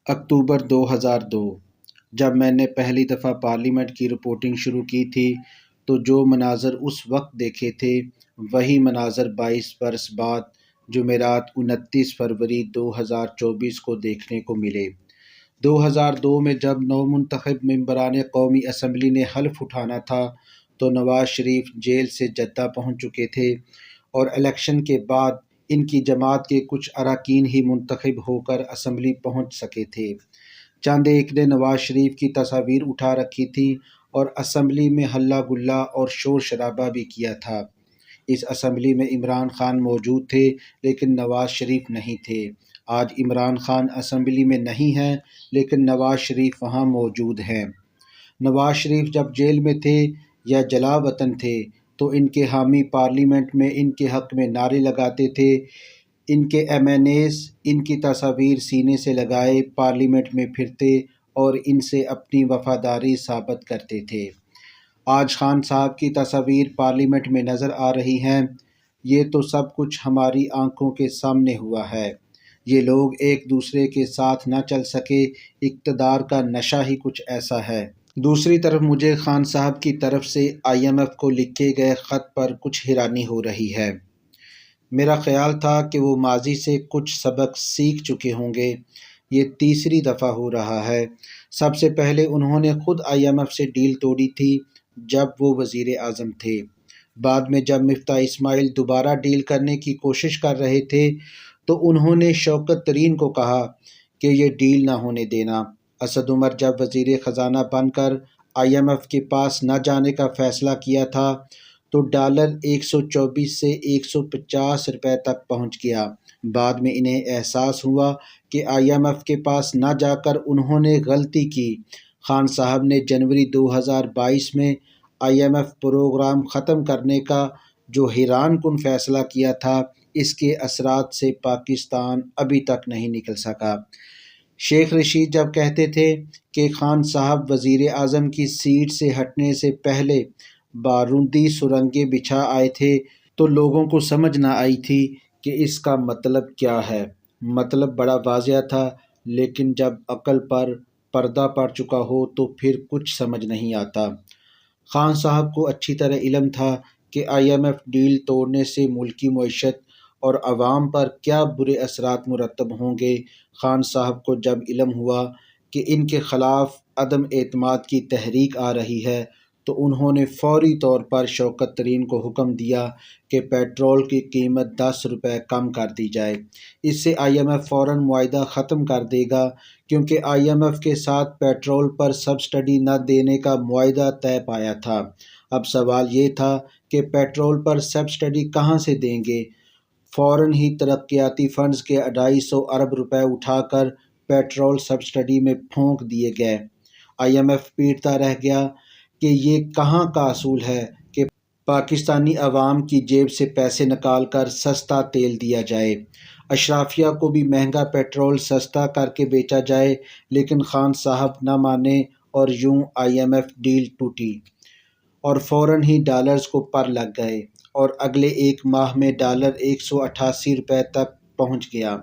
اکتوبر 2002 جب میں نے پہلی دفعہ پارلیمنٹ کی رپورٹنگ شروع کی تھی تو جو مناظر اس وقت دیکھے تھے وہی مناظر 22 برس بعد جمعرات 29 فروری 2024 کو دیکھنے کو ملے۔ 2002 میں جب نومنتخب ممبران قومی اسمبلی نے حلف اٹھانا تھا تو نواز شریف جیل سے جدہ پہنچ چکے تھے اور الیکشن کے بعد ان کی جماعت کے کچھ اراکین ہی منتخب ہو کر اسمبلی پہنچ سکے تھے۔ چند ایک نے نواز شریف کی تصاویر اٹھا رکھی تھی اور اسمبلی میں ہلہ گلہ اور شور شرابہ بھی کیا تھا۔ اس اسمبلی میں عمران خان موجود تھے لیکن نواز شریف نہیں تھے۔ آج عمران خان اسمبلی میں نہیں ہیں لیکن نواز شریف وہاں موجود ہیں۔ نواز شریف جب جیل میں تھے یا جلا وطن تھے تو ان کے حامی پارلیمنٹ میں ان کے حق میں نعرے لگاتے تھے۔ ان کے ایم این ایز ان کی تصاویر سینے سے لگائے پارلیمنٹ میں پھرتے اور ان سے اپنی وفاداری ثابت کرتے تھے۔ آج خان صاحب کی تصاویر پارلیمنٹ میں نظر آ رہی ہیں۔ یہ تو سب کچھ ہماری آنکھوں کے سامنے ہوا ہے۔ یہ لوگ ایک دوسرے کے ساتھ نہ چل سکے، اقتدار کا نشہ ہی کچھ ایسا ہے۔ دوسری طرف مجھے خان صاحب کی طرف سے آئی ایم ایف کو لکھے گئے خط پر کچھ حیرانی ہو رہی ہے۔ میرا خیال تھا کہ وہ ماضی سے کچھ سبق سیکھ چکے ہوں گے۔ یہ تیسری دفعہ ہو رہا ہے۔ سب سے پہلے انہوں نے خود آئی ایم ایف سے ڈیل توڑی تھی جب وہ وزیر اعظم تھے۔ بعد میں جب مفتاح اسماعیل دوبارہ ڈیل کرنے کی کوشش کر رہے تھے تو انہوں نے شوکت ترین کو کہا کہ یہ ڈیل نہ ہونے دینا۔ اسد عمر جب وزیر خزانہ بن کر آئی ایم ایف کے پاس نہ جانے کا فیصلہ کیا تھا تو ڈالر 124 سے 150 روپے تک پہنچ گیا۔ بعد میں انہیں احساس ہوا کہ آئی ایم ایف کے پاس نہ جا کر انہوں نے غلطی کی۔ خان صاحب نے جنوری 2022 میں آئی ایم ایف پروگرام ختم کرنے کا جو حیران کن فیصلہ کیا تھا، اس کے اثرات سے پاکستان ابھی تک نہیں نکل سکا۔ شیخ رشید جب کہتے تھے کہ خان صاحب وزیر اعظم کی سیٹ سے ہٹنے سے پہلے بارودی سرنگیں بچھا آئے تھے تو لوگوں کو سمجھ نہ آئی تھی کہ اس کا مطلب کیا ہے۔ مطلب بڑا واضح تھا، لیکن جب عقل پر پردہ پڑ چکا ہو تو پھر کچھ سمجھ نہیں آتا۔ خان صاحب کو اچھی طرح علم تھا کہ آئی ایم ایف ڈیل توڑنے سے ملکی معیشت اور عوام پر کیا برے اثرات مرتب ہوں گے۔ خان صاحب کو جب علم ہوا کہ ان کے خلاف عدم اعتماد کی تحریک آ رہی ہے تو انہوں نے فوری طور پر شوکت ترین کو حکم دیا کہ پیٹرول کی قیمت 10 روپے کم کر دی جائے۔ اس سے آئی ایم ایف فوراً معاہدہ ختم کر دے گا، کیونکہ آئی ایم ایف کے ساتھ پیٹرول پر سبسڈی نہ دینے کا معاہدہ طے پایا تھا۔ اب سوال یہ تھا کہ پیٹرول پر سبسڈی کہاں سے دیں گے؟ فوراً ہی ترقیاتی فنڈز کے 250 ارب روپے اٹھا کر پیٹرول سبسڈی میں پھونک دیے گئے۔ آئی ایم ایف پیٹتا رہ گیا کہ یہ کہاں کا اصول ہے کہ پاکستانی عوام کی جیب سے پیسے نکال کر سستا تیل دیا جائے، اشرافیہ کو بھی مہنگا پیٹرول سستا کر کے بیچا جائے، لیکن خان صاحب نہ مانے اور یوں آئی ایم ایف ڈیل ٹوٹی اور فوراً ہی ڈالرز کو پر لگ گئے اور اگلے ایک ماہ میں ڈالر 188 روپے تک پہنچ گیا۔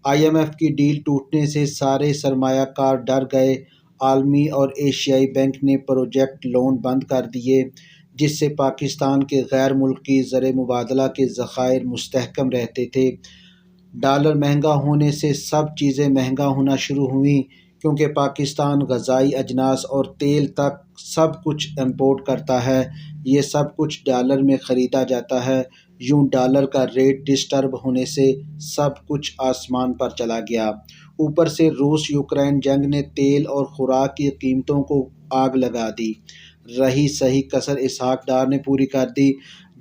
آئی ایم ایف کی ڈیل ٹوٹنے سے سارے سرمایہ کار ڈر گئے۔ عالمی اور ایشیائی بینک نے پروجیکٹ لون بند کر دیے، جس سے پاکستان کے غیر ملکی زر مبادلہ کے ذخائر مستحکم رہتے تھے۔ ڈالر مہنگا ہونے سے سب چیزیں مہنگا ہونا شروع ہوئیں، کیونکہ پاکستان غذائی اجناس اور تیل تک سب کچھ امپورٹ کرتا ہے۔ یہ سب کچھ ڈالر میں خریدا جاتا ہے۔ یوں ڈالر کا ریٹ ڈسٹرب ہونے سے سب کچھ آسمان پر چلا گیا۔ اوپر سے روس یوکرین جنگ نے تیل اور خوراک کی قیمتوں کو آگ لگا دی۔ رہی صحیح کسر اسحاق ڈار نے پوری کر دی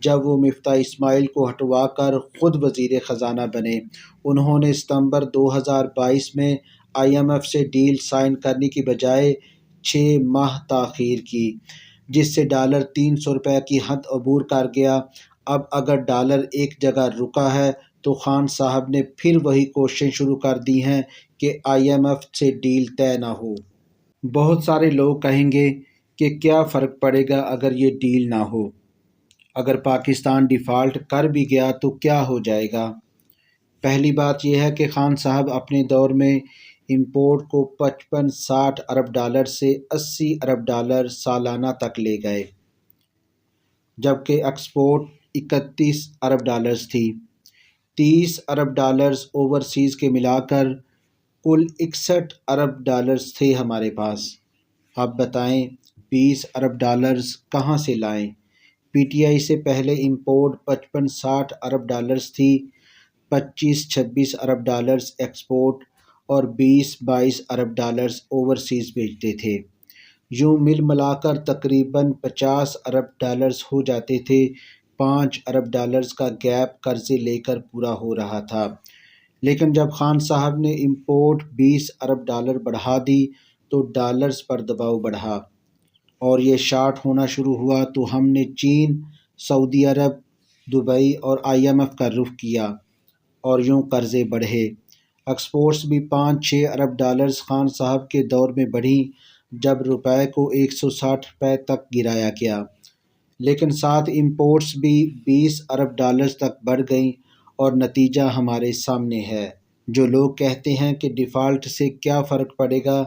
جب وہ مفتاح اسماعیل کو ہٹوا کر خود وزیر خزانہ بنے۔ انہوں نے ستمبر 2022 میں آئی ایم ایف سے ڈیل سائن کرنے کی بجائے 6 ماہ تاخیر کی، جس سے ڈالر 300 روپے کی حد عبور کر گیا۔ اب اگر ڈالر ایک جگہ رکا ہے تو خان صاحب نے پھر وہی کوششیں شروع کر دی ہیں کہ آئی ایم ایف سے ڈیل طے نہ ہو۔ بہت سارے لوگ کہیں گے کہ کیا فرق پڑے گا اگر یہ ڈیل نہ ہو؟ اگر پاکستان ڈیفالٹ کر بھی گیا تو کیا ہو جائے گا؟ پہلی بات یہ ہے کہ خان صاحب اپنے دور میں امپورٹ کو 55-60 ارب ڈالر سے 80 ارب ڈالر سالانہ تک لے گئے، جبکہ ایکسپورٹ 31 ارب ڈالرز تھی۔ 30 ارب ڈالرز اوورسیز کے ملا کر کل 61 ارب ڈالرز تھے ہمارے پاس۔ اب بتائیں 20 ارب ڈالرز کہاں سے لائیں؟ پی ٹی آئی سے پہلے امپورٹ 55-60 ارب ڈالرز تھی، 25-26 ارب ڈالرز ایکسپورٹ اور 20-22 ارب ڈالرز اوورسیز بھیجتے تھے۔ یوں مل ملا کر تقریباً 50 ارب ڈالرز ہو جاتے تھے۔ 5 ارب ڈالرز کا گیپ قرضے لے کر پورا ہو رہا تھا، لیکن جب خان صاحب نے امپورٹ 20 ارب ڈالر بڑھا دی تو ڈالرز پر دباؤ بڑھا اور یہ شارٹ ہونا شروع ہوا، تو ہم نے چین، سعودی عرب، دبئی اور IMF کا رخ کیا اور یوں قرضے بڑھے۔ ایکسپورٹس بھی 5-6 ارب ڈالرز خان صاحب کے دور میں بڑھیں، جب روپے کو 160 روپے تک گرایا گیا، لیکن ساتھ امپورٹس بھی 20 ارب ڈالرز تک بڑھ گئیں اور نتیجہ ہمارے سامنے ہے۔ جو لوگ کہتے ہیں کہ ڈیفالٹ سے کیا فرق پڑے گا،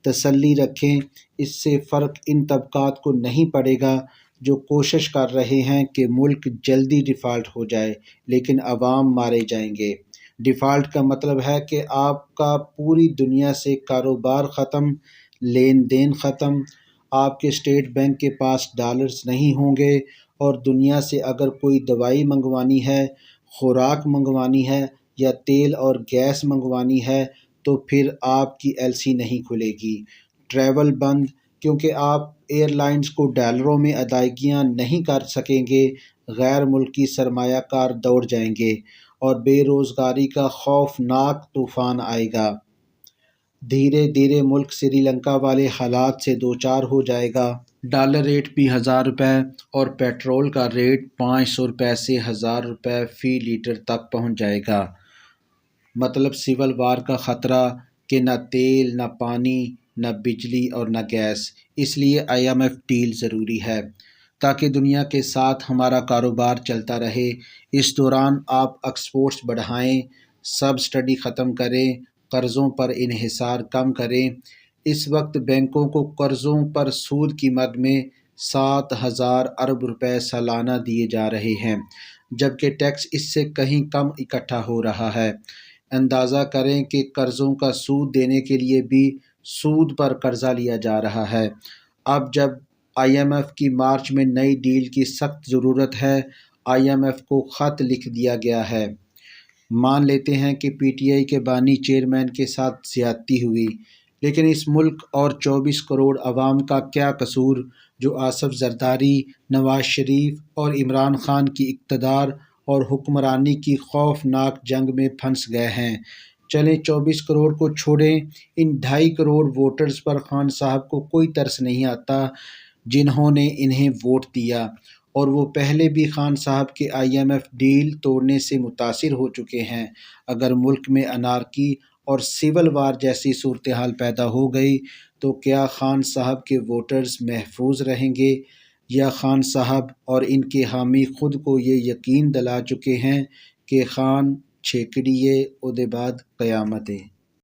تسلی رکھیں، اس سے فرق ان طبقات کو نہیں پڑے گا جو کوشش کر رہے ہیں کہ ملک جلدی ڈیفالٹ ہو جائے، لیکن عوام مارے جائیں گے۔ ڈیفالٹ کا مطلب ہے کہ آپ کا پوری دنیا سے کاروبار ختم، لین دین ختم، آپ کے اسٹیٹ بینک کے پاس ڈالرز نہیں ہوں گے، اور دنیا سے اگر کوئی دوائی منگوانی ہے، خوراک منگوانی ہے یا تیل اور گیس منگوانی ہے تو پھر آپ کی LC نہیں کھلے گی۔ ٹریول بند، کیونکہ آپ ایئر لائنز کو ڈالروں میں ادائیگیاں نہیں کر سکیں گے، غیر ملکی سرمایہ کار دوڑ جائیں گے اور بے روزگاری کا خوفناک طوفان آئے گا۔ دھیرے دھیرے ملک سری لنکا والے حالات سے دوچار ہو جائے گا۔ ڈالر ریٹ بھی 1000 روپے اور پیٹرول کا ریٹ 500 روپے سے 1000 روپے فی لیٹر تک پہنچ جائے گا۔ مطلب سول وار کا خطرہ کہ نہ تیل، نہ پانی، نہ بجلی اور نہ گیس۔ اس لیے IMF ڈیل ضروری ہے تاکہ دنیا کے ساتھ ہمارا کاروبار چلتا رہے۔ اس دوران آپ ایکسپورٹس بڑھائیں، سبسڈی ختم کریں، قرضوں پر انحصار کم کریں۔ اس وقت بینکوں کو قرضوں پر سود کی مد میں 7000 ارب روپے سالانہ دیے جا رہے ہیں، جبکہ ٹیکس اس سے کہیں کم اکٹھا ہو رہا ہے۔ اندازہ کریں کہ قرضوں کا سود دینے کے لیے بھی سود پر قرضہ لیا جا رہا ہے۔ اب جب IMF کی مارچ میں نئی ڈیل کی سخت ضرورت ہے، IMF کو خط لکھ دیا گیا ہے۔ مان لیتے ہیں کہ PTI کے بانی چیئرمین کے ساتھ زیادتی ہوئی، لیکن اس ملک اور 24 کروڑ عوام کا کیا قصور جو آصف زرداری، نواز شریف اور عمران خان کی اقتدار اور حکمرانی کی خوفناک جنگ میں پھنس گئے ہیں۔ چلیں 24 کروڑ کو چھوڑیں، ان 2.5 کروڑ ووٹرز پر خان صاحب کو کوئی ترس نہیں آتا جنہوں نے انہیں ووٹ دیا، اور وہ پہلے بھی خان صاحب کے IMF ڈیل توڑنے سے متاثر ہو چکے ہیں۔ اگر ملک میں انارکی اور سول وار جیسی صورتحال پیدا ہو گئی تو کیا خان صاحب کے ووٹرز محفوظ رہیں گے، یا خان صاحب اور ان کے حامی خود کو یہ یقین دلا چکے ہیں کہ خان چھیکڑیے اودے بعد قیامتیں۔